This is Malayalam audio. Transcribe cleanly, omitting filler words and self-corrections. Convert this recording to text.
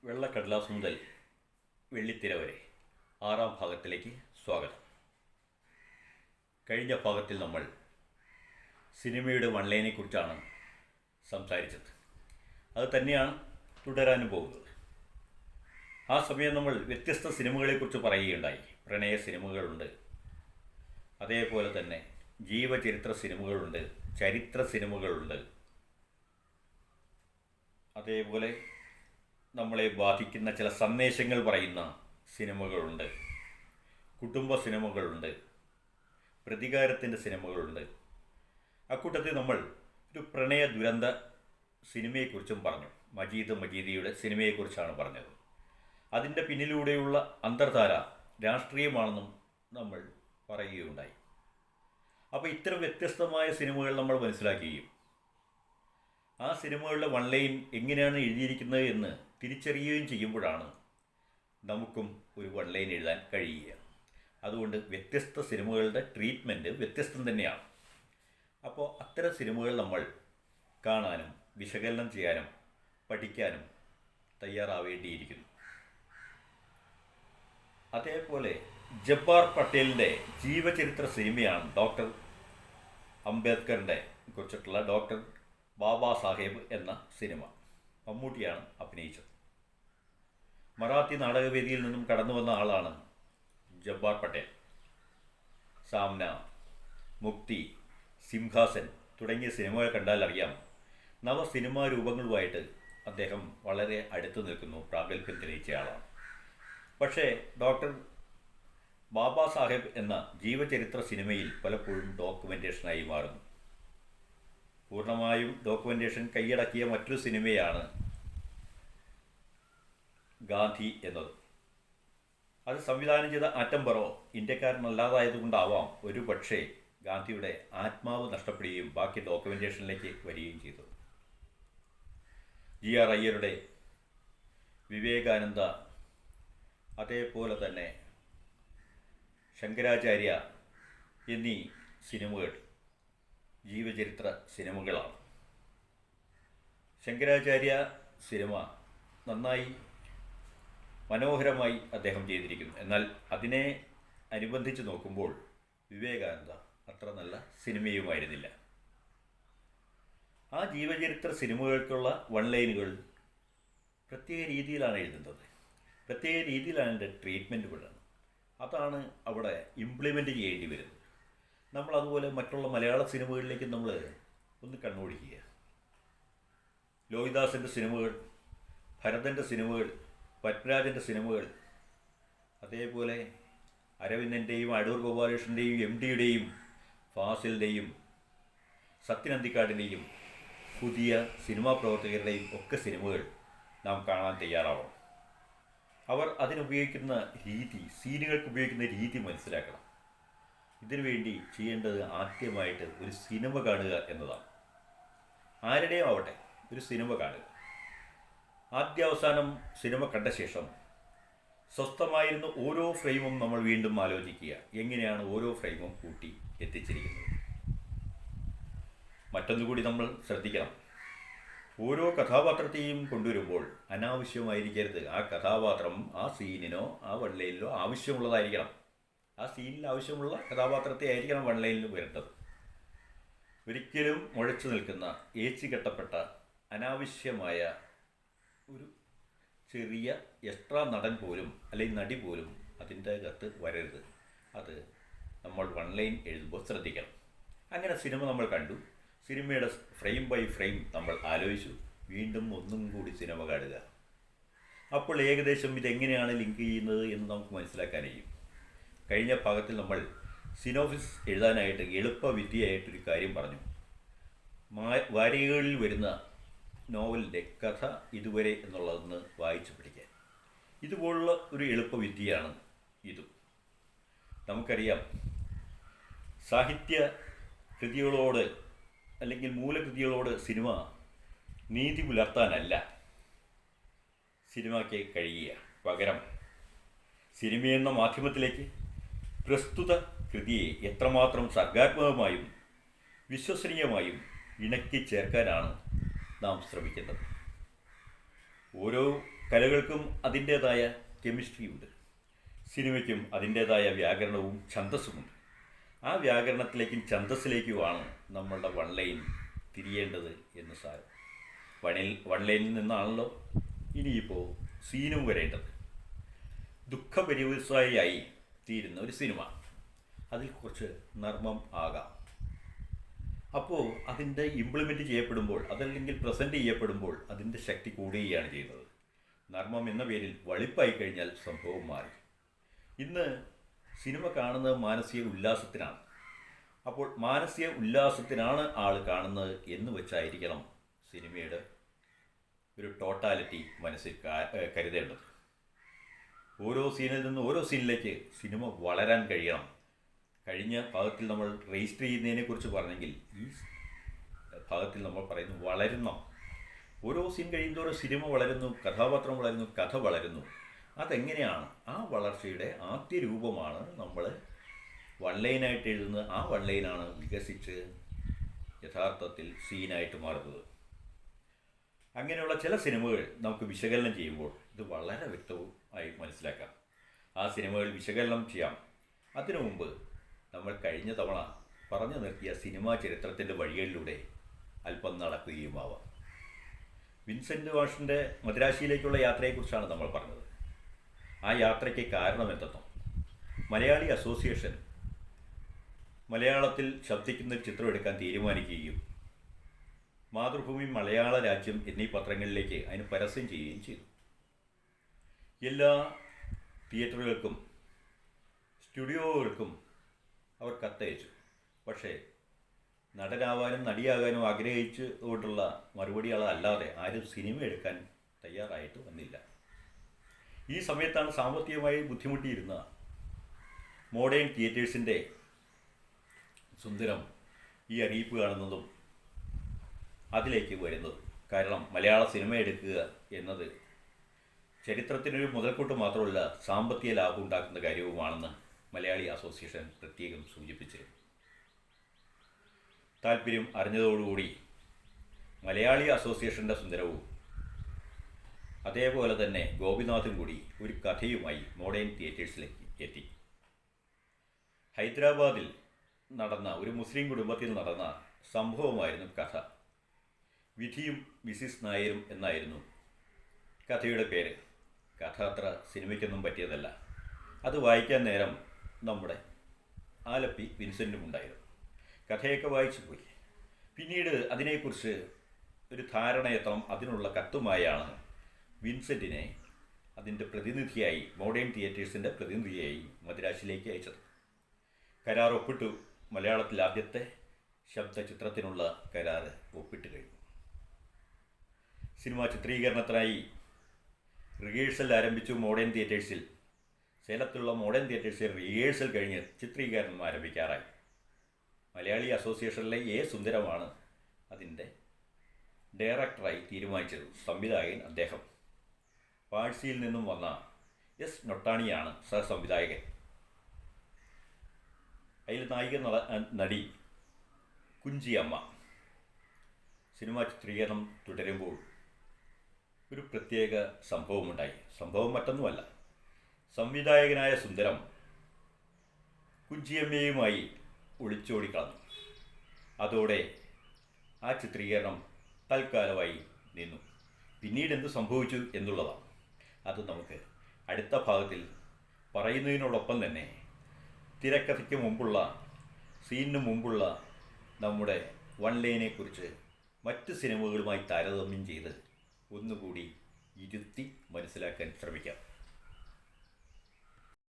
വെള്ളക്കടലാസ് മുതൽ വെള്ളിത്തിര വരെ 6-ാം ഭാഗത്തിലേക്ക് സ്വാഗതം. കഴിഞ്ഞ ഭാഗത്തിൽ നമ്മൾ സിനിമയുടെ വൺലൈനെക്കുറിച്ചാണ് സംസാരിച്ചത്. അത് തന്നെയാണ് തുടരാനും പോകുന്നത്. ആ സമയം നമ്മൾ വ്യത്യസ്ത സിനിമകളെക്കുറിച്ച് പറയുകയുണ്ടായി. പ്രണയ സിനിമകളുണ്ട്, അതേപോലെ തന്നെ ജീവചരിത്ര സിനിമകളുണ്ട്, ചരിത്ര സിനിമകളുണ്ട്, അതേപോലെ നമ്മളെ ബാധിക്കുന്ന ചില സന്ദേശങ്ങൾ പറയുന്ന സിനിമകളുണ്ട്, കുടുംബ സിനിമകളുണ്ട്, പ്രതികാരത്തിൻ്റെ സിനിമകളുണ്ട്. അക്കൂട്ടത്തിൽ നമ്മൾ ഒരു പ്രണയ ദുരന്ത സിനിമയെക്കുറിച്ചും പറഞ്ഞു. മജീദിയുടെ സിനിമയെക്കുറിച്ചാണ് പറഞ്ഞത്. അതിൻ്റെ പിന്നിലൂടെയുള്ള അന്തർധാര രാഷ്ട്രീയമാണെന്നും നമ്മൾ പറയുകയുണ്ടായി. അപ്പോൾ ഇത്തരം വ്യത്യസ്തമായ സിനിമകൾ നമ്മൾ മനസ്സിലാക്കുകയും ആ സിനിമകളുടെ വൺലൈൻ എങ്ങനെയാണ് എഴുതിയിരിക്കുന്നത് എന്ന് തിരിച്ചറിയുകയും ചെയ്യുമ്പോഴാണ് നമുക്കും ഒരു വൺലൈൻ എഴുതാൻ കഴിയുക. അതുകൊണ്ട് വ്യത്യസ്ത സിനിമകളുടെ ട്രീറ്റ്മെൻറ്റ് വ്യത്യസ്തം തന്നെയാണ്. അപ്പോൾ അത്തരം സിനിമകൾ നമ്മൾ കാണാനും വിശകലനം ചെയ്യാനും പഠിക്കാനും തയ്യാറാവേണ്ടിയിരിക്കുന്നു. അതേപോലെ ജബ്ബാർ പട്ടേലിൻ്റെ ജീവചരിത്ര സിനിമയാണ് ഡോക്ടർ അംബേദ്കറിൻ്റെ കുറിച്ചിട്ടുള്ള ഡോക്ടർ ബാബാ സാഹേബ് എന്ന സിനിമ. മമ്മൂട്ടിയാണ് അഭിനയിച്ചത്. മറാത്തി നാടകവേദിയിൽ നിന്നും കടന്നു വന്ന ആളാണ് ജബ്ബാർ പട്ടേൽ. സാമ്ന, മുക്തി, സിംഹാസൻ തുടങ്ങിയ സിനിമകൾ കണ്ടാൽ അറിയാം, സിനിമാ രൂപങ്ങളുമായിട്ട് അദ്ദേഹം വളരെ അടുത്തു നിൽക്കുന്നു, പ്രാഗൽഭ്യം തെളിയിച്ച ആളാണ്. പക്ഷേ ഡോക്ടർ ബാബാ സാഹേബ് എന്ന ജീവചരിത്ര സിനിമയിൽ പലപ്പോഴും ഡോക്യുമെൻറ്റേഷനായി മാറുന്നു. പൂർണ്ണമായും ഡോക്യുമെൻറ്റേഷൻ കൈയടക്കിയ മറ്റൊരു സിനിമയാണ് ഗാന്ധി എന്നത്. അത് സംവിധാനം ചെയ്ത ആറ്റംബറോ ഇന്ത്യക്കാരനല്ലാതായതുകൊണ്ടാവാം ഒരു പക്ഷേ ഗാന്ധിയുടെ ആത്മാവ് നഷ്ടപ്പെടുകയും ബാക്കി ഡോക്യുമെൻറ്റേഷനിലേക്ക് വരികയും ചെയ്തു. GR അയ്യരുടെ വിവേകാനന്ദ, അതേപോലെ തന്നെ ശങ്കരാചാര്യ എന്നീ സിനിമകൾ ജീവചരിത്ര സിനിമകളാണ്. ശങ്കരാചാര്യ സിനിമ നന്നായി മനോഹരമായി അദ്ദേഹം ചെയ്തിരിക്കുന്നു. എന്നാൽ അതിനെ അനുബന്ധിച്ച് നോക്കുമ്പോൾ വിവേകാനന്ദ അത്ര നല്ല സിനിമയുമായിരുന്നില്ല. ആ ജീവചരിത്ര സിനിമകൾക്കുള്ള വൺലൈനുകൾ പ്രത്യേക രീതിയിലാണ് എഴുതുന്നത്, പ്രത്യേക രീതിയിലാണ് അതിൻ്റെ ട്രീറ്റ്മെൻറ്റ് വിടുന്നത്. അതാണ് അവിടെ ഇംപ്ലിമെൻ്റ് ചെയ്യേണ്ടി വരുന്നത്. നമ്മളതുപോലെ മറ്റുള്ള മലയാള സിനിമകളിലേക്ക് നമ്മൾ ഒന്ന് കണ്ണോടിക്കുക. ലോഹിദാസിൻ്റെ സിനിമകൾ, ഭരതൻ്റെ സിനിമകൾ, പത്മരാജൻ്റെ സിനിമകൾ, അതേപോലെ അരവിന്ദൻ്റെയും അടൂർ ഗോപാലകൃഷ്ണൻ്റെയും MD-യുടെയും ഫാസിലിൻ്റെയും സത്യനന്ദിക്കാടിൻ്റെയും പുതിയ സിനിമാ പ്രവർത്തകരുടെയും ഒക്കെ സിനിമകൾ നാം കാണാൻ തയ്യാറാവണം. അവർ അതിനുപയോഗിക്കുന്ന രീതി, സീനുകൾക്ക് ഉപയോഗിക്കുന്ന രീതി മനസ്സിലാക്കണം. ഇതിനുവേണ്ടി ചെയ്യേണ്ടത് ആദ്യമായിട്ട് ഒരു സിനിമ കാണുക എന്നതാണ്. ആരുടെയും ആവട്ടെ, ഒരു സിനിമ കാണുക. ആദ്യാവസാനം സിനിമ കണ്ട ശേഷം സ്വസ്ഥമായിരുന്ന ഓരോ ഫ്രെയിമും നമ്മൾ വീണ്ടും ആലോചിക്കുക, എങ്ങനെയാണ് ഓരോ ഫ്രെയിമും കൂട്ടി എത്തിച്ചിരിക്കുന്നത്. മറ്റൊന്നുകൂടി നമ്മൾ ശ്രദ്ധിക്കണം, ഓരോ കഥാപാത്രത്തെയും കൊണ്ടുവരുമ്പോൾ അനാവശ്യമായിരിക്കരുത്. ആ കഥാപാത്രം ആ സീനിനോ ആ വൺലൈനിലോ ആവശ്യമുള്ളതായിരിക്കണം. ആ സീനിൽ ആവശ്യമുള്ള കഥാപാത്രത്തെ ആയിരിക്കണം വൺലൈനിൽ വരേണ്ടത്. ഒരിക്കലും മുഴച്ചു നിൽക്കുന്ന ഏച്ചു കെട്ടപ്പെട്ട അനാവശ്യമായ ഒരു ചെറിയ എക്സ്ട്രാ നടൻ പോലും അല്ലെങ്കിൽ നടി പോലും അതിൻ്റെ അകത്ത് വരരുത്. അത് നമ്മൾ വൺലൈൻ എഴുതുമ്പോൾ ശ്രദ്ധിക്കണം. അങ്ങനെ സിനിമ നമ്മൾ കണ്ടു, സിനിമയുടെ ഫ്രെയിം ബൈ ഫ്രെയിം നമ്മൾ ആലോചിച്ചു, വീണ്ടും ഒന്നും കൂടി സിനിമ കാണുക. അപ്പോൾ ഏകദേശം ഇതെങ്ങനെയാണ് ലിങ്ക് ചെയ്യുന്നത് എന്ന് നമുക്ക് മനസ്സിലാക്കാൻ കഴിയും. കഴിഞ്ഞ ഭാഗത്തിൽ നമ്മൾ സിനോപ്സിസ് എഴുതാനായിട്ട് എളുപ്പവിദ്യയായിട്ടൊരു കാര്യം പറഞ്ഞു. വാരികകളിൽ വരുന്ന നോവലിൻ്റെ കഥ ഇതുവരെ എന്നുള്ളതെന്ന് വായിച്ചു പഠിക്കാൻ. ഇതുപോലുള്ള ഒരു എളുപ്പവിദ്യയാണ് ഇതും. നമുക്കറിയാം, സാഹിത്യ കൃതികളോട് അല്ലെങ്കിൽ മൂലകൃതികളോട് സിനിമ നീതി പുലർത്താനല്ല സിനിമയ്ക്ക് കഴിയുക. പകരം സിനിമയെന്ന മാധ്യമത്തിലേക്ക് പ്രസ്തുത കൃതിയെ എത്രമാത്രം സർഗാത്മകമായും വിശ്വസനീയമായും ഇണക്കി ചേർക്കാനാണ് നാം ശ്രമിക്കുന്നത്. ഓരോ കലകൾക്കും അതിൻ്റേതായ കെമിസ്ട്രിയുണ്ട്. സിനിമയ്ക്കും അതിൻ്റേതായ വ്യാകരണവും ഛന്ദസ്സുമുണ്ട്. ആ വ്യാകരണത്തിലേക്കും ഛന്ദസ്സിലേക്കുമാണ് നമ്മളുടെ വൺ ലൈൻ തിരിയേണ്ടത് എന്ന് സാരം. വൺ ലൈനിൽ നിന്നാണല്ലോ ഇനിയിപ്പോൾ സീനും വരേണ്ടത്. ദുഃഖപര്യവസായിയായി തീരുന്ന ഒരു സിനിമ, അതിൽ കുറച്ച് നർമ്മം ആകാം. അപ്പോൾ അതിൻ്റെ ഇംപ്ലിമെൻ്റ് ചെയ്യപ്പെടുമ്പോൾ, അതല്ലെങ്കിൽ പ്രസൻറ്റ് ചെയ്യപ്പെടുമ്പോൾ അതിൻ്റെ ശക്തി കൂടുകയാണ് ചെയ്യുന്നത്. നർമ്മം എന്ന പേരിൽ വളിപ്പായി കഴിഞ്ഞാൽ സംഭവം മാറി. ഇന്ന് സിനിമ കാണുന്നത് മാനസിക ഉല്ലാസത്തിനാണ്. അപ്പോൾ മാനസിക ഉല്ലാസത്തിനാണ് ആൾ കാണുന്നത് എന്ന് വെച്ചായിരിക്കണം സിനിമയുടെ ഒരു ടോട്ടാലിറ്റി മനസ്സിൽ കരുതേണ്ടത്. ഓരോ സീനിൽ നിന്ന് ഓരോ സീനിലേക്ക് സിനിമ വളരാൻ കഴിയണം. കഴിഞ്ഞ ഭാഗത്തിൽ നമ്മൾ രജിസ്റ്റർ ചെയ്യുന്നതിനെക്കുറിച്ച് പറഞ്ഞെങ്കിൽ ഈ ഭാഗത്തിൽ നമ്മൾ പറയുന്നു വളരുന്നു. ഓരോ സീൻ കഴിയുന്നതോടെ സിനിമ വളരുന്നു, കഥാപാത്രം വളരുന്നു, കഥ വളരുന്നു. അതെങ്ങനെയാണ്? ആ വളർച്ചയുടെ ആദ്യ രൂപമാണ് നമ്മൾ വൺ ലൈനായിട്ട് എഴുതുന്നത്. ആ വൺ ലൈനാണ് വികസിച്ച് യഥാർത്ഥത്തിൽ സീനായിട്ട് മാറുന്നത്. അങ്ങനെയുള്ള ചില സിനിമകൾ നമുക്ക് വിശകലനം ചെയ്യുമ്പോൾ ഇത് വളരെ വ്യക്തമായി മനസ്സിലാക്കാം. ആ സിനിമകൾ വിശകലനം ചെയ്യാം. അതിനു മുമ്പ് നമ്മൾ കഴിഞ്ഞ തവണ പറഞ്ഞു നിർത്തിയ സിനിമാ ചരിത്രത്തിൻ്റെ വഴികളിലൂടെ അല്പം നടക്കുകയുമാവാം. വിൻസെൻ്റ് വാഷിൻ്റെ മദ്രാശിയിലേക്കുള്ള യാത്രയെക്കുറിച്ചാണ് നമ്മൾ പറഞ്ഞത്. ആ യാത്രയ്ക്ക് കാരണമെന്തെന്നോ, മലയാളി അസോസിയേഷൻ മലയാളത്തിൽ ശബ്ദിക്കുന്ന ഒരു ചിത്രം എടുക്കാൻ തീരുമാനിക്കുകയും മാതൃഭൂമി, മലയാള രാജ്യം എന്നീ പത്രങ്ങളിലേക്ക് അതിന് പരസ്യം ചെയ്യുകയും ചെയ്തു. എല്ലാ തിയേറ്ററുകൾക്കും സ്റ്റുഡിയോകൾക്കും അവർ കത്തയച്ചു. പക്ഷേ നടനാവാനും നടിയാകാനും ആഗ്രഹിച്ചുകൊണ്ടുള്ള മറുപടികളല്ലാതെ ആരും സിനിമ എടുക്കാൻ തയ്യാറായിട്ട് വന്നില്ല. ഈ സമയത്താണ് സാമ്പത്തികമായി ബുദ്ധിമുട്ടിയിരുന്ന മോഡേൺ തിയേറ്റേഴ്സിൻ്റെ സുന്ദരം ഈ അറിയിപ്പ് കാണുന്നതും അതിലേക്ക് വരുന്നതും. കാരണം മലയാള സിനിമ എടുക്കുക എന്നത് ചരിത്രത്തിനൊരു മുതൽക്കൂട്ട് മാത്രമല്ല, സാമ്പത്തിക ലാഭം ഉണ്ടാക്കുന്ന കാര്യവുമാണെന്ന് മലയാളി അസോസിയേഷൻ പ്രത്യേകം സൂചിപ്പിച്ചിരുന്നു. താല്പര്യം അറിഞ്ഞതോടുകൂടി മലയാളി അസോസിയേഷൻ്റെ സുന്ദരവും അതേപോലെ തന്നെ ഗോപിനാഥും കൂടി ഒരു കഥയുമായി മോഡേൺ തിയേറ്റേഴ്സിലേക്ക് എത്തി. ഹൈദരാബാദിൽ നടന്ന ഒരു മുസ്ലിം കുടുംബത്തിൽ നടന്ന സംഭവമായിരുന്നു കഥ. വിധിയും മിസിസ് നായരും എന്നായിരുന്നു കഥയുടെ പേര്. കഥ അത്ര സിനിമയ്ക്കൊന്നും പറ്റിയതല്ല. അത് വായിക്കാൻ നേരം നമ്മുടെ ആലപ്പി വിൻസെൻറ്റും ഉണ്ടായിരുന്നു. കഥയൊക്കെ വായിച്ചു പോയി. പിന്നീട് അതിനെക്കുറിച്ച് ഒരു ധാരണ എത്തണം, അതിനുള്ള കത്തുമായാണ് വിൻസെൻറ്റിനെ അതിൻ്റെ പ്രതിനിധിയായി, മോഡേൺ തിയേറ്റേഴ്സിൻ്റെ പ്രതിനിധിയായി മദ്രാസിലേക്ക് അയച്ചത്. കരാർ ഒപ്പിട്ടു. മലയാളത്തിൽ ആദ്യത്തെ ശബ്ദചിത്രത്തിനുള്ള കരാർ ഒപ്പിട്ട് കഴിഞ്ഞു. സിനിമ ചിത്രീകരണത്തിനായി റിഹേഴ്സൽ ആരംഭിച്ചു മോഡേൺ തിയേറ്റേഴ്സിൽ. സേലത്തുള്ള മോഡേൺ തിയേറ്റേഴ്സിൽ റിഹേഴ്സൽ കഴിഞ്ഞ് ചിത്രീകരണം ആരംഭിക്കാറായി. മലയാളി അസോസിയേഷനിലെ എ സുന്ദരമാണ് അതിൻ്റെ ഡയറക്ടറായി തീരുമാനിച്ചത്. സംവിധായകൻ അദ്ദേഹം. പാഴ്സിയിൽ നിന്നും വന്ന എസ് നൊട്ടാണിയാണ് സഹസംവിധായകൻ. അതിൽ നായിക നടി കുഞ്ചിയമ്മ. സിനിമ ചിത്രീകരണം തുടരുമ്പോൾ ഒരു പ്രത്യേക സംഭവമുണ്ടായി. സംഭവം മറ്റൊന്നുമല്ല, സംവിധായകനായ സുന്ദരം കുഞ്ചിയമ്മയുമായി ഒളിച്ചോടിക്കളഞ്ഞു. അതോടെ ആ ചിത്രീകരണം തൽക്കാലമായി നിന്നു. പിന്നീട് എന്ത് സംഭവിച്ചു എന്നുള്ളതാണ്. അത് നമുക്ക് അടുത്ത ഭാഗത്തിൽ പറയുന്നതിനോടൊപ്പം തന്നെ തിരക്കഥയ്ക്ക് മുമ്പുള്ള, സീനിന് മുമ്പുള്ള നമ്മുടെ വൺ ലൈനെക്കുറിച്ച് മറ്റ് സിനിമകളുമായി താരതമ്യം ചെയ്ത് ഒന്നുകൂടി ഇരുത്തി മനസ്സിലാക്കാൻ ശ്രമിക്കാം.